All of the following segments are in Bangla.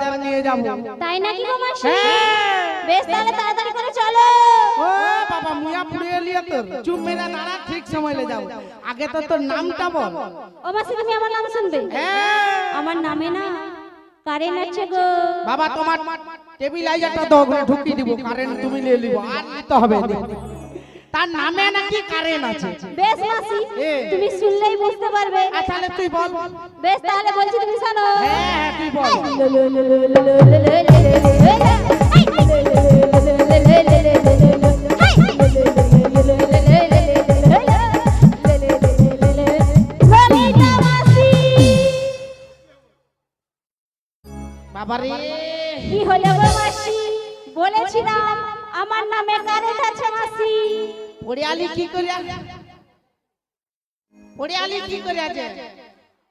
বাজারে নিয়ে যাব। তাই নাকি গো মাসি? বেশ তাহলে তাড়াতাড়ি করে চলো। ও বাবা মুয়া পুড়িয়ে লিয়ে তোর চুপ মেরে দাঁড়া, ঠিক সময়লে যাব। আগে তো তোর নামটা বল। ও মাসি তুমি আমার নাম শুনবে? আমার নামে না কারেন্ট আছে গো। বাবা তোমার টেবিলাইজারটা দাও, ওখানে ঢুকিয়ে দিব, কারেন্ট তুমি নিয়ে নিব, আর নিতে হবে না। তার নামে নাকি কারেন্ট আছে। বেশ মাসি তুমি শুনলেই বুঝতে পারবে। তাহলে তুই বল। বেশ তাহলে বলছি তুমি শোনো। হ্যাঁ তুই বল। বাবারে কি হলো গো মাসি? বলেছিলাম আমার নামে কারেন্ট আছে মাসি। পড়িয়ালি কি করে আছে? পড়িয়ালি কি করে আছে?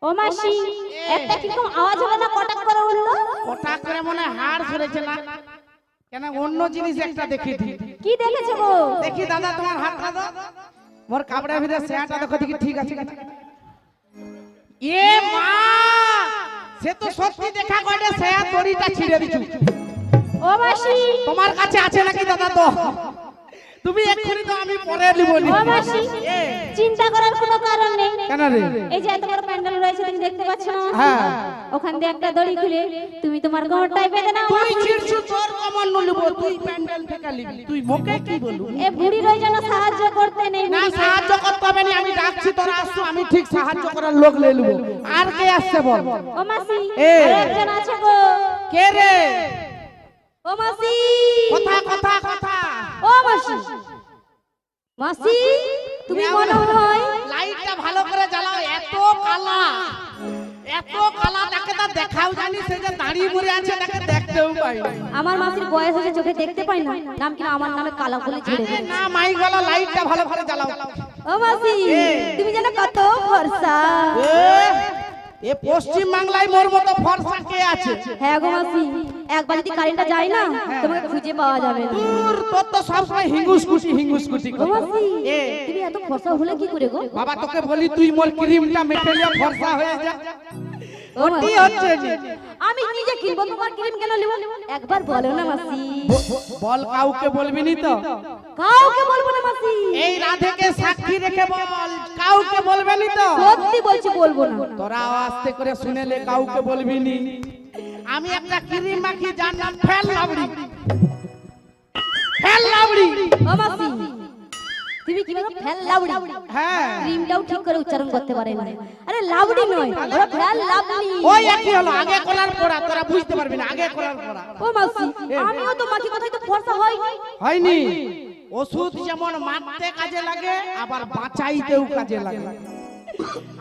ও মাসি একটা কিরকম আওয়াজ হলো না, কটাক করে উঠলো। কটাক করে মনে হাড় ধরেছে না? কেন অন্য জিনিস একটা দেখি দি। কি দেখেছো গো? দেখি দাদা তোমার হাতটা দাও। মোর কাপড়ের ভিতরে সেটা দেখো দেখি ঠিক আছে কিনা। এ মা, সে তো সত্যি দেখা করে সে দড়িটা ছিঁড়ে দিছু। ও মাসি তোমার কাছে আছে নাকি দাদা? তো তুমি এক্ষুনি তো আমি পরে নিব। ও মাসি চিন্তা করার কোনো কারণ নেই। কেন রে? এই যে এত বড় প্যান্ডেল রয়েছে তুমি দেখতে পাচ্ছ না? হ্যাঁ। ওখান দিয়ে একটা দড়ি খুলে তুমি তোমার গোড়টাই বেঁধে নাও। তুই ছিড়ছু তোর কমন নলিব, তুই প্যান্ডেল থেকে নিবি। তুই মুখে কি বলু? এ বুড়ির ওই জন্য সাহায্য করতে নেই। না সাহায্য করতে হবে না, আমি ডাকছি তোরা আসছো, আমি ঠিক সাহায্য করার লোক নিয়ে নেব। আর কে আসছে বল? ও মাসি এ। আরো একজন আছে গো। কে রে? ও মাসি কথা কথা কথা। ও মাসি মাসি তুমি মনে হয় লাইটটা ভালো করে জ্বালাও, এত কালা, এত কালা তাকে তা দেখাও জানি, সে যে দাঁড়িয়ে মরে আছে তাকে দেখতেও পাই না। আমার মাসির বয়স হয়েছে, চোখে দেখতে পাই না, নাম কিনা আমার নামে কালা বলে ছেড়ে আরে দিয়েছে। না মাই গলা, লাইটটা ভালো করে জ্বালাও। ও মাসি তুমি জানো কত ফর্সা। এ পশ্চিম বাংলায় মোর মতো ফর্সা কে আছে? হ্যাঁ গো মাসি একবার যদি কারেন্টটা যায় না তোমাকে খুঁজে পাওয়া যাবে না। দূর তোর তো সবসময় হিঙ্গুসকুটি হিঙ্গুসকুটি। ও মাসি তুমি এত ফর্সা হলে কি করে গো? বাবা তোকে বলি তুই মোর ক্রিমটা মেখে ফর্সা হয়ে যা। ওটি হচ্ছে যে আমি নিজে কিনবো, তোমার ক্রিম কেন নেব? একবার বলো না মাসি। বল, কাউকে বলবি নি তো? কাউকে বলবো না মাসি। এই রাধেকে সাক্ষী রেখে বল, কাউকে বলবে নি তো? সত্যি বলছি বলবো না। তোরা আস্তে করে শুনেলে কাউকে বলবি নি। আমি একটা ক্রিম মাখি যার নাম ফেল লাবড়ি। ফেল লাবড়ি। ও মাসি তুমি কি বলো? ফেল লাউডি। হ্যাঁ ক্রিমটাও ঠিক করে উচ্চারণ করতে পারে না। আরে লাউডি নয়, ওরা ফেল লাভলি। ওই একই হলো, আগে করার পড়া, তোরা বুঝতে পারবি না, আগে করার পড়া। ও মাসি আমিও তো মাকে কথাই তো ফর্সা হয়নি। হয়নি? ওষুধ যেমন মারতে কাজে লাগে আবার বাঁচাইতেও কাজে লাগে।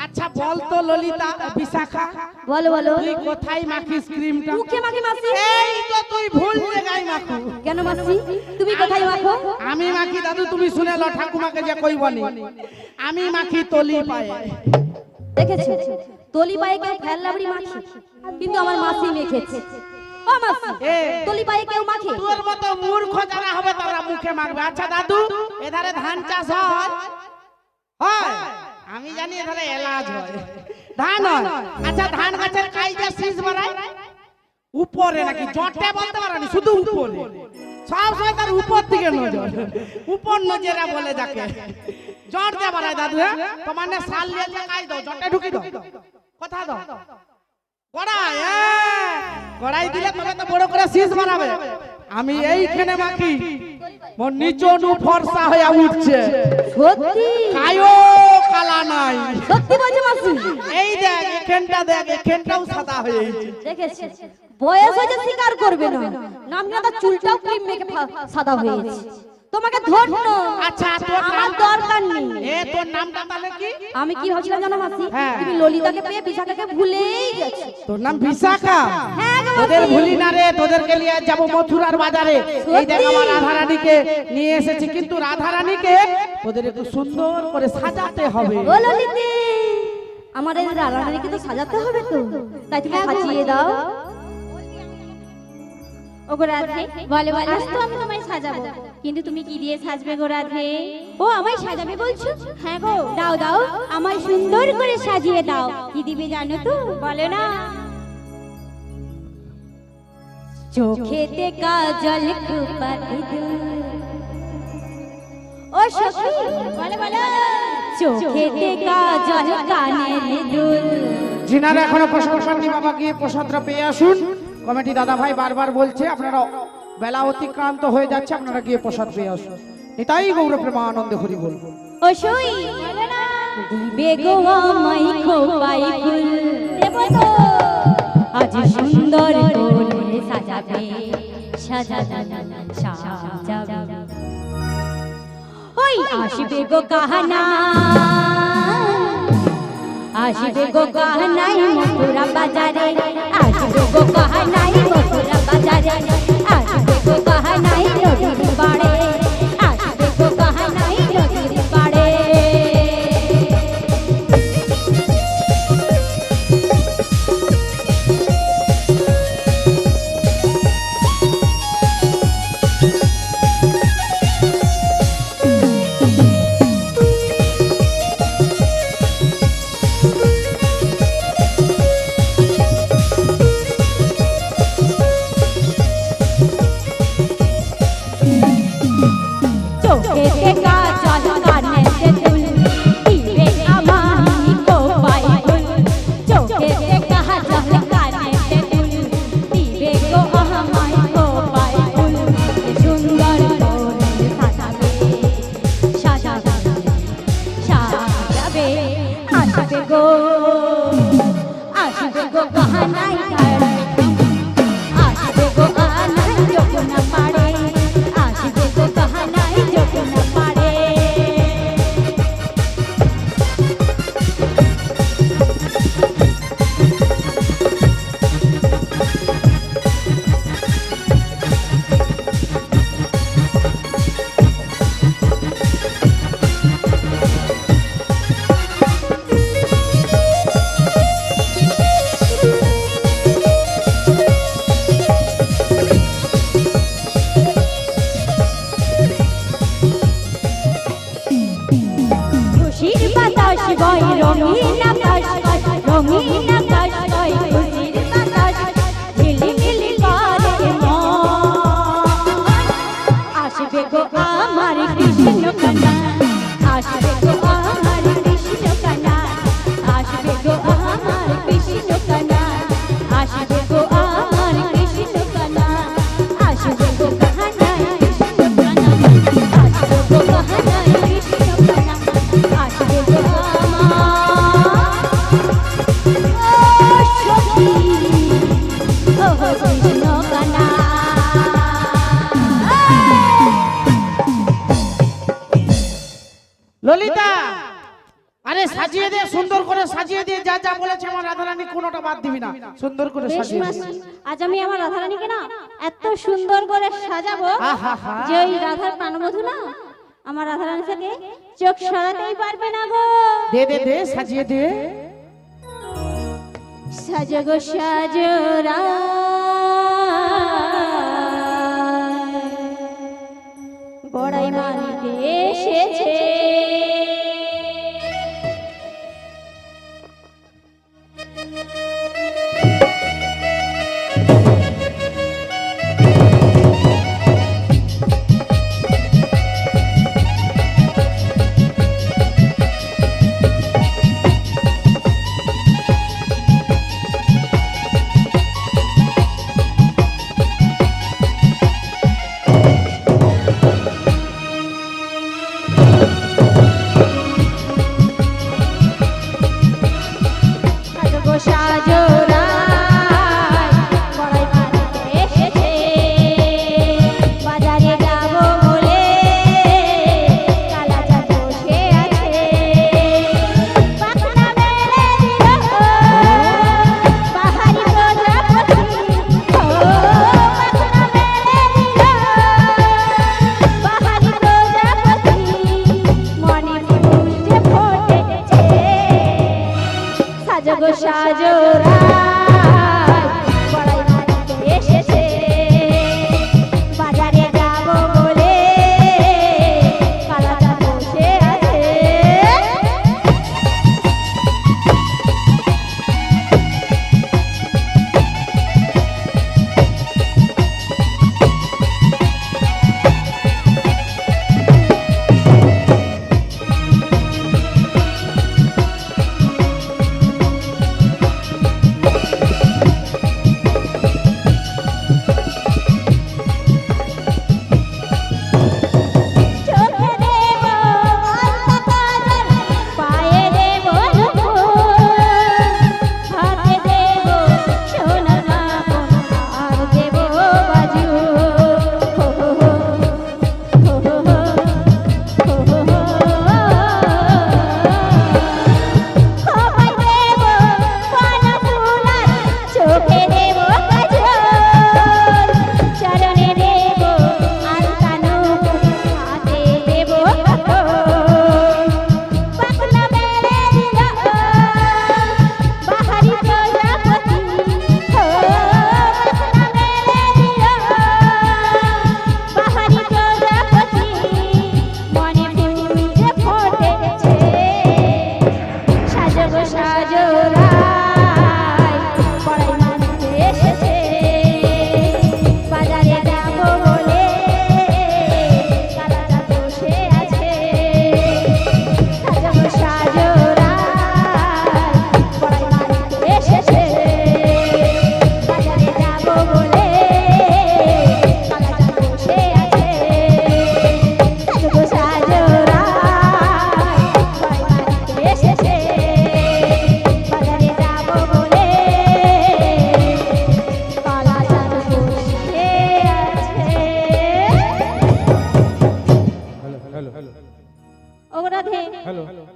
আচ্ছা বল তো ললিতা, বিশাখা বলো বলো তুই কোথায় মাখিস ক্রিমটা? মুখে মাখি মাসি। এই তো তুই ভুল জায়গায় মাখু। কেন মাসি তুমি কোথায় মাখো? আমি মাখি দাদু, তুমি শুনে লো, ঠাকুমাকে যে কইবনি। আমি মাখি তলি পায়ে। দেখেছো তলি পায়ে কেউ ফেল লাবড়ি মাখে, কিন্তু আমার মাসি মেখেছে। ও মাসি তলি পায়ে কেউ মাখে? তোর মতো মূর্খ যারা হবে তারা মুখে মাখবে। আচ্ছা দাদু এধারে ধান চাষ হয়? হয়? আমি জানি এধারে এলাচ হয়, ধান হয়। আচ্ছা ধান গাছের কাইটা শীষ বাড়ায় উপরে নাকি জটে বলতে পারোনি, শুধু উপরে। সব সময় তার উপর দিকে নজর, উপর নজরা বলে যাকে জট দিয়ে বাড়ায় দাদু। হ্যাঁ তোমার না শাল লিয়ে কাই দাও, জটে ঢুকি দাও, কথা দাও গড়াই। গড়াই দিলে তবে তো বড় করে শীষ বানাবে। আমি এইখানে মাখি, মোর নিচনু ফর্সা হয়ে উঠছে। সত্যি কায়ো কালা নাই। সত্যি বলছে মাসি? এই দেখ এখানটা, দেখ এখানটাও সাদা হয়ে গেছে। দেখেছিস বয়স হয়েছে স্বীকার করবে না, নাম না তার চুলটাও ক্রিম মেখে সাদা হয়ে গেছে। তোমাকে ধন্য। আচ্ছা তোর আমার দরকার নেই। তোর নামটা তাহলে কি? আমি কি ভাবছিলাম জানো মাসি, হ্যাঁ। তুমি ললিতাকে পেয়ে বিশাখাকে ভুলেই গেছো। তোর নাম বিশাখা? হ্যাঁ গো তোদের মাসি। ভুলি না রে, তোদেরকে নিয়ে যাব মথুরার বাজারে। এই দেখ আমার রাধারানীকে নিয়ে এসেছি, কিন্তু রাধারানীকে তোদের একটু সুন্দর করে সাজাতে হবে। ও ললিতে আমার এই রাধারানীকে তো সাজাতে হবে তো, তাই তুমি সাজিয়ে দাও। ওগো রাধে বলে বলে আজ তো আমি তোমায় সাজাবো, কিন্তু তুমি কি দিয়ে সাজবে গো রাধে? ও আমায় সাজাবে বলছো? হ্যাঁ গো দাও দাও, আমায় সুন্দর করে সাজিয়ে দাও। কি দিবে জানো তো? বলো না। চোখেতে কাজল কুপাতে দুল ও সখী বলে বলে চোখেতে কাজল কানের দুল যিনারা এখনো প্রসাদ পাননি বাবা গিয়ে প্রসাদটা পেয়ে আসুন। কমিটি দাদা ভাই বারবার বলছে আপনারা বেলা অতিক্রান্ত হয়ে যাচ্ছে, আপনারা গিয়ে প্রসাদ পেয়ে আসুন। নিতাই গৌর প্রেমানন্দে হরি বল। ও সই দিবে গো আমায় খোপাই ফুল দেব তো আজ সুন্দর করে সাজাবে সাজাবে ওই আসবে গো কাহানা আসবে গো কাহানাই মথুরা বাজারে আসবে গো কাহানাই মথুরা বাজারে আসবে গো কাহানাই নদীর পাড়ে আসবে গো কাহানাই নদীর পাড়ে চোখেতে কাজল কানেতে দুল দিবে আমায় খোপাই ফুল চোখেতে কাজল কানেতে দুল দিবে গো আমায় খোপাই ফুল সুন্দর করে সাজাবে সাজাবে আসবে গো কাহানাই ঘরে আসবে গো কাহানাই যমুনা পাড়ে আসবে গো কাহানাই যমুনা পাড়ে খুশির বাতাস বয় রঙিন আকাশ রঙিন আকাশ বয় খুশির বাতাস ঝিলিমিলি করে মন আসবে গো আমার কৃষ্ণ কানা আসবে গো আমার কৃষ্ণ কানা আসবে গো আমার কৃষ্ণ কানা আসবে গো আমার কৃষ্ণ কানা আসবে গো কাহানাই কৃষ্ণ কানা আসবে গো কাহানাই কৃষ্ণ কানা আসবে গো আমার সখী ও কৃষ্ণ কানা ললিতা, আরে সাজিয়ে দে, সুন্দর করে সাজিয়ে দিয়ে যা যা বলেছে আমার রাধারানী কোনোটা বাদ দিবি না, সুন্দর করে বেশ সাজিয়ে দে। মাসি, আজ আমি আমার রাধারানীকে না এত সুন্দর করে সাজাবো আহা। যে ওই রাধার প্রাণবধূ না আমার রাধারানী থেকে চোখ সরাতেই পারবে না গো। দে দে দে সাজিয়ে দে। সাজো গো সাজো বড়াই মানিতে এসেছে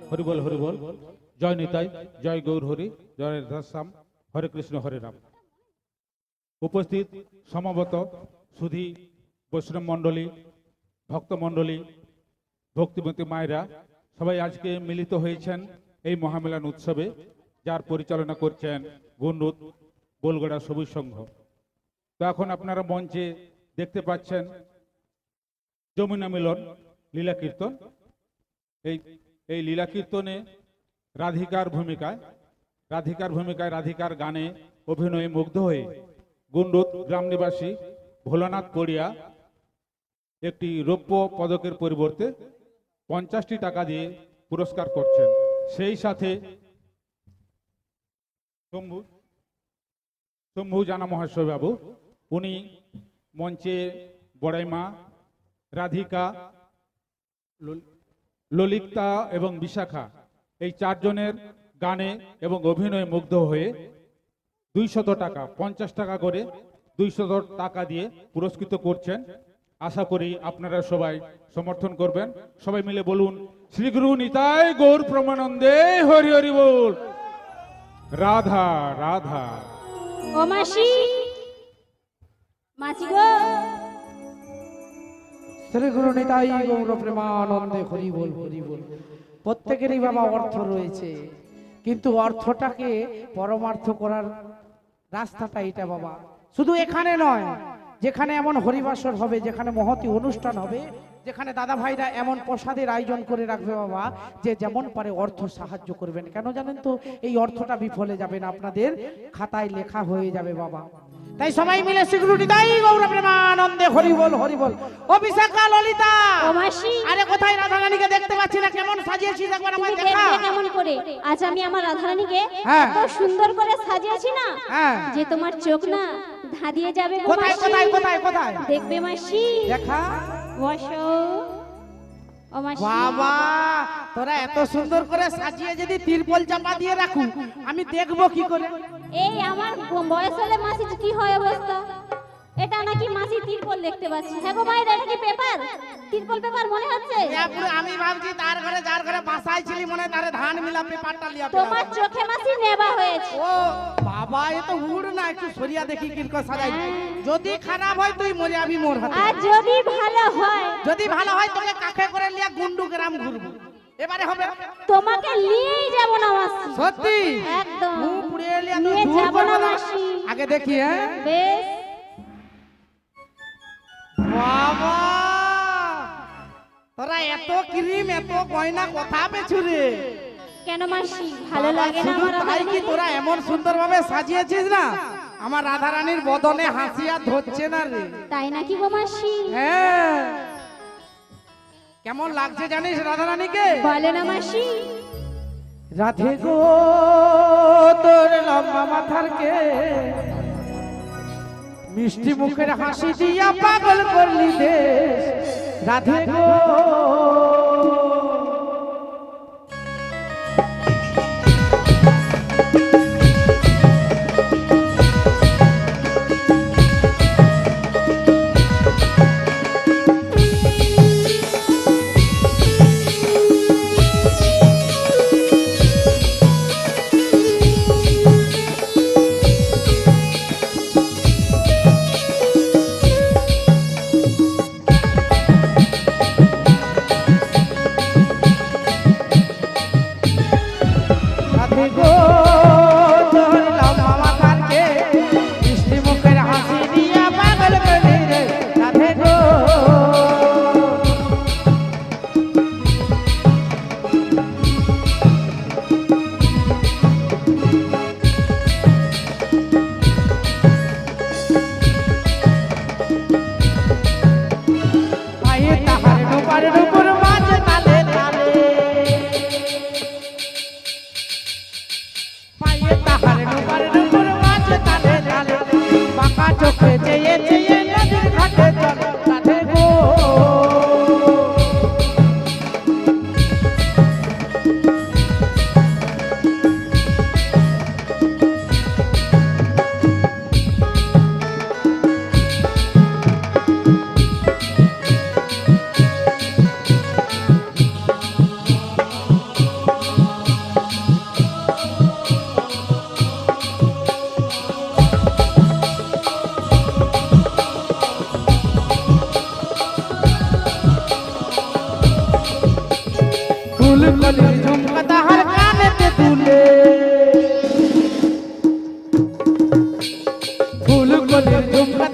হরিবল হরিবল। জয় নিতাই, জয় গৌর হরি, জয় রাধাশ্যাম, হরে কৃষ্ণ হরে রাম। উপস্থিত সমবেত সুধী বৈষ্ণব মণ্ডলী, ভক্ত মণ্ডলী, ভক্তিমতী মায়েরা সবাই আজকে মিলিত হয়েছেন এই মহামেলান উৎসবে, যার পরিচালনা করছেন গুণরুত বোলগড়া সবুজ সংঘ। তো এখন আপনারা মঞ্চে দেখতে পাচ্ছেন যমুনা মিলন লীলা কীর্তন। এই লীলা কীর্তনে রাধিকার ভূমিকায় রাধিকার গানে অভিনয়ে মুগ্ধ হয়ে গুণরুত গ্রাম নিবাসী ভোলানাথ পড়িয়া একটি রৌপ্য পদকের পরিবর্তে 50টি টাকা দিয়ে পুরস্কার করছেন। সেই সাথে শম্ভু জানা মহাশয় বাবু, উনি মঞ্চে বড়াইমা, রাধিকা, ললিতা এবং বিশাখা এই 4 জনের গানে এবং অভিনয়ে মুগ্ধ হয়ে 200 টাকা, 50 টাকা করে 200 টাকা দিয়ে পুরস্কৃত করছেন। আশা করি আপনারা সবাই সমর্থন করবেন। সবাই মিলে বলুন, শ্রী গুরু নিতাই গৌর প্রমানন্দে, হরি হরি বল। রাধা রাধা। ও মাসি, মাসি গো, শ্রী গুরু নিতাই গৌর প্রেমানন্দে, হরি বল হরি বল। প্রত্যেকেরই বাবা অর্থ রয়েছে, কিন্তু অর্থটাকে পরমার্থ করার রাস্তাটা এটা বাবা। শুধু এখানে নয়, যেখানে এমন হরিবাসর হবে, যেখানে মহতি অনুষ্ঠান হবে, যেখানে দাদা ভাইরা এমন প্রসাদের আয়োজন করে রাখবে বাবা, যে যেমন পারে অর্থ সাহায্য করবেন। কেন জানেন তো? এই অর্থটা বিফলে যাবে না, আপনাদের খাতায় লেখা হয়ে যাবে বাবা। তাই সবাই মিলে শ্রী গুরু নিতাই গৌর প্রেমানন্দে, হরি বল হরি বল। ও বিশাখা, ললিতা, ও মাসি, আরে কোথায় রাধারানীকে দেখতে পাচ্ছি না, কেমন সাজিয়েছিস একবার আমায় তুমি দেখা। দেখবে কেমন করে? আজ আমি আমার রাধারানীকে হ্যাঁ। এত সুন্দর করে সাজিয়েছি না, হ্যাঁ। যে তোমার চোখ না ধাঁধিয়ে যাবে গো কোথায় মাসি। কোথায় কোথায় কোথায় দেখবে মাসি, দেখা। বসো। ও মাসি, বাবা, তোরা এত সুন্দর করে সাজিয়ে যদি তিরপল চাপা দিয়ে রাখু, আমি দেখবো কি করে? এই আমার বয়স হলে মাসি কি হয় অবস্থা? এটা নাকি মাসি তিরপল দেখতে পাচ্ছি। হ্যাঁ গো মায়ের, এটা কি পেপার? তিরপল পেপার মনে হচ্ছে? আমি ভাবছি তার ঘরে যার ঘরে বাসায় ছিলি মনে হয় তারে ধান মিলা পেপারটা লিয়া তোমার চোখে মাসি নেবা হয়েছে। ও বাবা, এ তো উড় না, একটু সরিয়া দেখি কিরকম সাজাই। যদি খারাপ হয় তুই মরে যাবি মোর হাতে, আর যদি ভালো হয়, যদি ভালো হয় তোকে কাকে করে লিয়া গুন্ডু গ্রাম ঘুরবো। এবারে হবে তোমাকে নিয়েই যাব না মাসি। সত্যি? একদম মুখ পুড়িয়ে লিয়া তো নিয়ে দূর যাব করবো না না। মাসি। আগে দেখি। হ্যাঁ বেশ। বাবা, তোরা এত ক্রিম এত গয়না কথা পেছু রে? কেন মাসি, ভালো লাগে না শুধু আমার তাই কি রাধারানী? তোরা এমন সুন্দরভাবে সাজিয়েছিস না, আমার রাধারানীর বদনে হাসি আর ধরছে না রে। তাই নাকি গো মাসি? হ্যাঁ, কেমন লাগছে জানিস রাধারানীকে? বলে না মাসি। রাধে গো তোর লম্বা মাথার কে, মিষ্টি মুখের হাসি দিয়া পাগল করলি দেশ। রাধে গো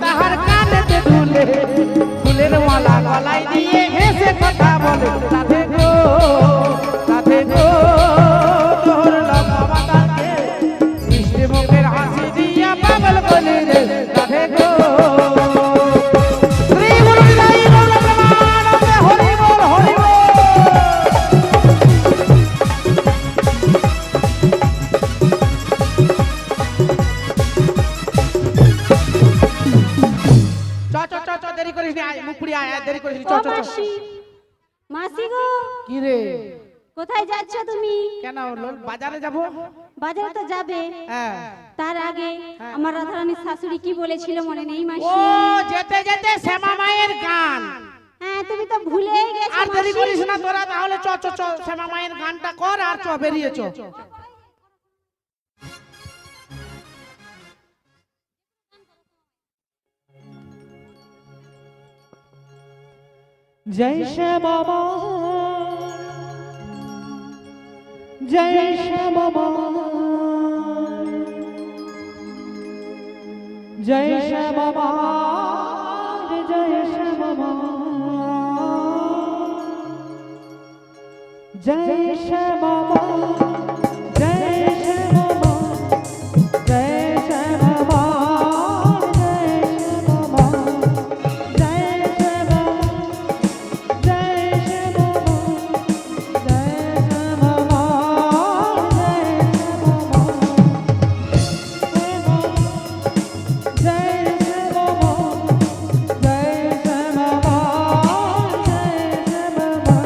তাহার কানেতে দুলে ফুলের মালা গলায় দিয়ে হেসে কথা বলে রাধে গো তোর লম্বা মাতাকে মিষ্টি মুখের হাসি দিয়া পাগল বলে রে রাধে গো শ্রী গুরু নিতাই গৌর প্রেমানন্দে হরি বল হরি বল। চ দেরি করিস নি, আয় মুখ পুড়িয়ে আয়, দেরি করিস নি, চ ও চ চ। মাসি, মাসি গো, কি রে কোথায় যাচ্ছ তুমি? কেন বাজারে যাব? বাজারে তো যাবে, হ্যাঁ। তার আগে আমার রাধারানীর শাশুড়ি কি বলেছিল মনে নেই ও মাসি? যেতে যেতে শ্যামা মায়ের গান। হ্যাঁ, তুমি তো ভুলেই গেছো আর দেরি মাসি। করিস না তোরা, তাহলে চ চ চ শ্যামা মায়ের গানটা কর আর চ বেরিয়ে চ। জয় শ্যামা মা, জয় শ্যামা মা, জয় শ্যামা মা, জয় শ্যামা মা, জয় শ্যামা মা, জয় শ্যামা মা, জয় শ্যামা মা, জয় শ্যামা মা, জয় শ্যামা মা, জয় শ্যামা মা, জয় শ্যামা মা, জয় শ্যামা মা, জয় শ্যামা মা, জয় শ্যামা মা।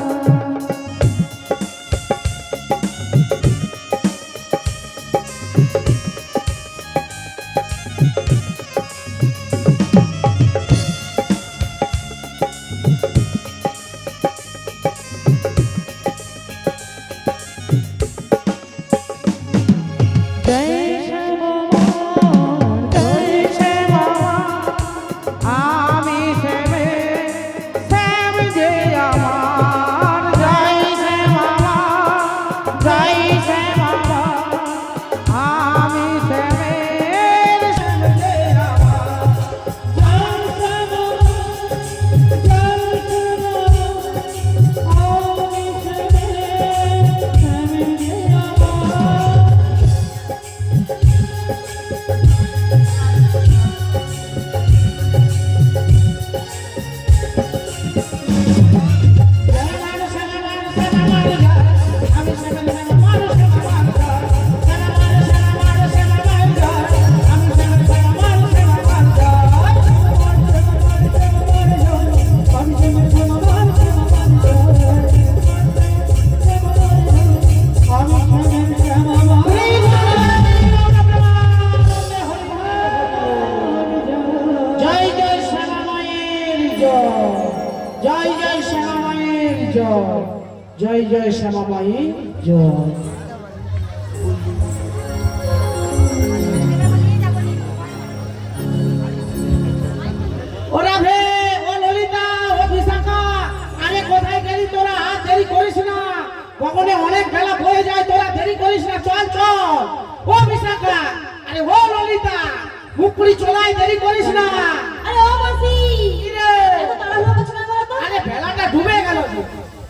জয় শ্যামা মা, জয় শ্যামা মা, আমি শ্যামে শ্যাম যে আমার। জয় শ্যামা মা, জয় শ্যামা মা, আমি শ্যামের শ্যাম যে আমার। জয় শ্যামা মা, জয় শ্যামা মা, আমি শ্যামের শ্যাম যে আমার। জয় জয় শ্যামা মায়ের জয়, জয় জয় শ্যামা মায়ের জয়, জয় জয় শ্যামা মায়ের জয়। ও রাধে, ও ললিতা, ও বিশাখা, আরে কোথায় গেলি তোরা? আর দেরি করিস না, কখনো অনেক বেলা হয়ে যায়, তোরা দেরি করিস না, চল চল। ও বিশাখা, আরে ও ললিতা, মুখ পুরি চলাই, দেরি করিস না। আরে ও মাসি, কি রে? এত তাড়াহুড়ো করছো না বলো তো? আরে বেলাটা ডুবে গেল যে।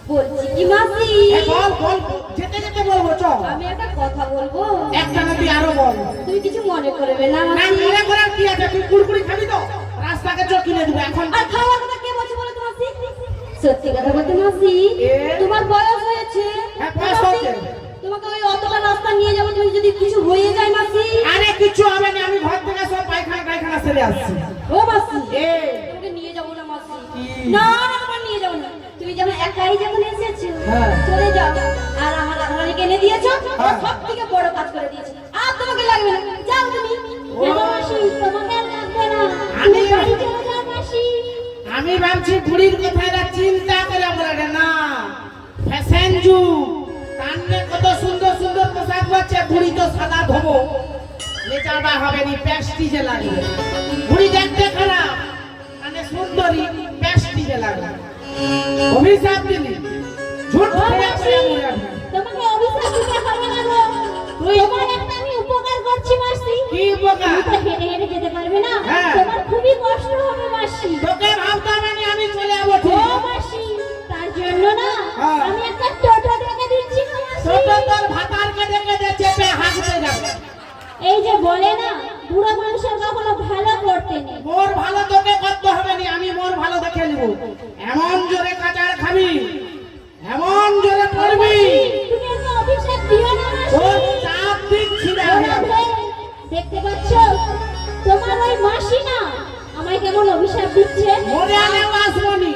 বলছি কি মাসি, এই বল বল, যেতে যেতে বলবো চ। আমি একটা কথা বলবো, একটা না তুই আরো বল। তুমি কিছু মনে করবে না না মাসি? মনে করার কি আছে, তুই কুড়কুড়ি খাবি তো? রাস্তাকে চোখ কিনে দেবো এখন। আর খাওয়ার কথা কে বলছে বলো তো মাসি? সত্যি কথা বলতে মাসি, এ? তোমার বয়স হয়েছে। হ্যাঁ, বয়স মাসি, হয়েছে। তোমাকে ওই অতটা রাস্তা নিয়ে যাবো, তুমি যদি কিছু হয়ে যায় মাসি। আরে কিছু হবে না, আমি ঘর থেকে সব পায়খানা টায়খানা সেরে আসছি। ও মাসি, এ তোমাকে নিয়ে যাবো না মাসি। কি? না না, তোমার নিয়ে যাবো না। তুমি যেমন একাই যখন এসেছো, হ্যাঁ। চলে যাও। আর আমার রাধারানীকে এনে দিয়েছো, হ্যাঁ। সব থেকে বড় কাজ করে দিয়েছো। আর তোমাকে লাগবে না, যাও তুমি। ও। না মাসি, তোমাকে আর লাগবে না। আমি- তুমি বাড়ি চলে যাও মাসি। আমি ভাবছি বুড়ির কথা এরা চিন্তা করে বলে না, ফ্যাশন যুগ, কান্নে কত সুন্দর সুন্দর পোশাক পাচ্ছে, বুড়ি তো সাদা ধোবো, লেচাড়া হবে নি, প্যাস্টিজে লাগবে। বুড়ি দেখতে খারাপ, মানে সুন্দরী, প্যাস্টিজে লাগবে। অভিশাপ দিলি, ঝুট ও খেয়ে মাসি, পড়ে মরে যাবে। তোমাকে অভিশাপ দিতে হবে না গো। তুই- তোমার একটা আমি উপকার করছি মাসি। কি কি বোকা? তুমি তো হেঁটে হেঁটে যেতে পারবে না, হ্যাঁ। তোমার খুবই কষ্ট হবে মাসি। তোকে ভাবতে হবে না, আমি চলে যাবো ও ঠিক। মাসি, তার জন্য না হ্যাঁ। আমি একটা টোটো ডেকে দিচ্ছি গো মাসি। ছোট তোর ভাতারকে ডেকে দে, চেপে হাঁকতে যাবে। এই যে বলে না বুড়ো মানুষের কখনো ভালো করতে নেই। মোর ভালো তোকে করতে হবে না, আমি মোর ভালো দেখে নিব। এমন জোরে কাটার খাবি, এমন জোরে পড়বি, তুমি একটা অভিশাপ দিও না তোর মাসি। চাপ দিচ্ছি না। দেখতে পাচ্ছ তোমার ওই মাসি না আমায় কেমন অভিশাপ দিচ্ছে। মরে আলে আসবনি,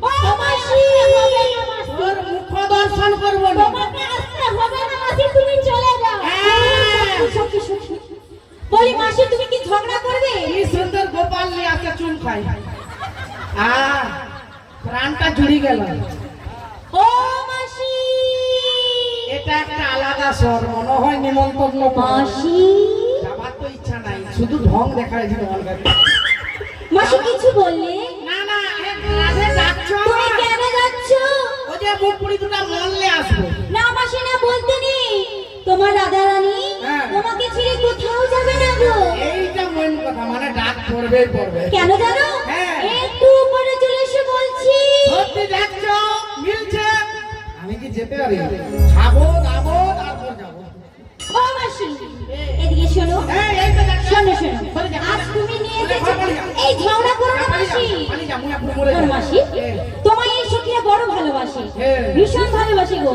ও মাসি, হবে না মাসি। তোর মুখ দর্শন করবো না। তোমাকে আসতে হবে না মাসি, তুমি চলে যাও। হ্যাঁ। সত্যি, সত্যি। বলি মাসি, তুমি কি ঝগড়া করবে? কি সুন্দর গোপাল নিয়ে আসে চুল খাই। প্রাণটা জুড়ি গেল। ও মাসি, এটা একটা আলাদা স্বর, মনে হয় নিমন্ত্রণ পাওয়া। মাসি, যাবার তো ইচ্ছা নাই, শুধু ঢং দেখায় দিল আমার কাছে। মাসি কিছু বললে? না না, রাধে যাচ্ছ? তুমি কেন যাচ্ছ? ওই যে মুখ পুরি দুটা মরলে আসবো। না মাসি, না বলতে নেই। তোমার রাধা রানী হ্যাঁ। তোমাকে ছেড়ে কোথাও যাবে না গো। এইটা মেন কথা, মানে ডাক পড়বেই পড়বে। কেন জানো? হ্যাঁ। একটু উপরে চলে এসে বলছি। সত্যি দেখছো মিলছে। আমি কি যেতে পারি? খাবো দাবো তারপর যাবো। ও মাসি, এদিকে শোনো। এই তো দেখছো? শোনো শোনো, সরে যা। আজ তুমি নিয়ে সরে এসেছো। পালিয়ে যা। এই ঝগড়া করো না পালিয়ে যা, মাসি। পালিয়ে যা, মুই আপনি মরে শোনো যাবো। মাসি, তোমায় এই সখিয়া বড় ভালোবাসে, হ্যাঁ। ভীষণ ভালোবাসে গো।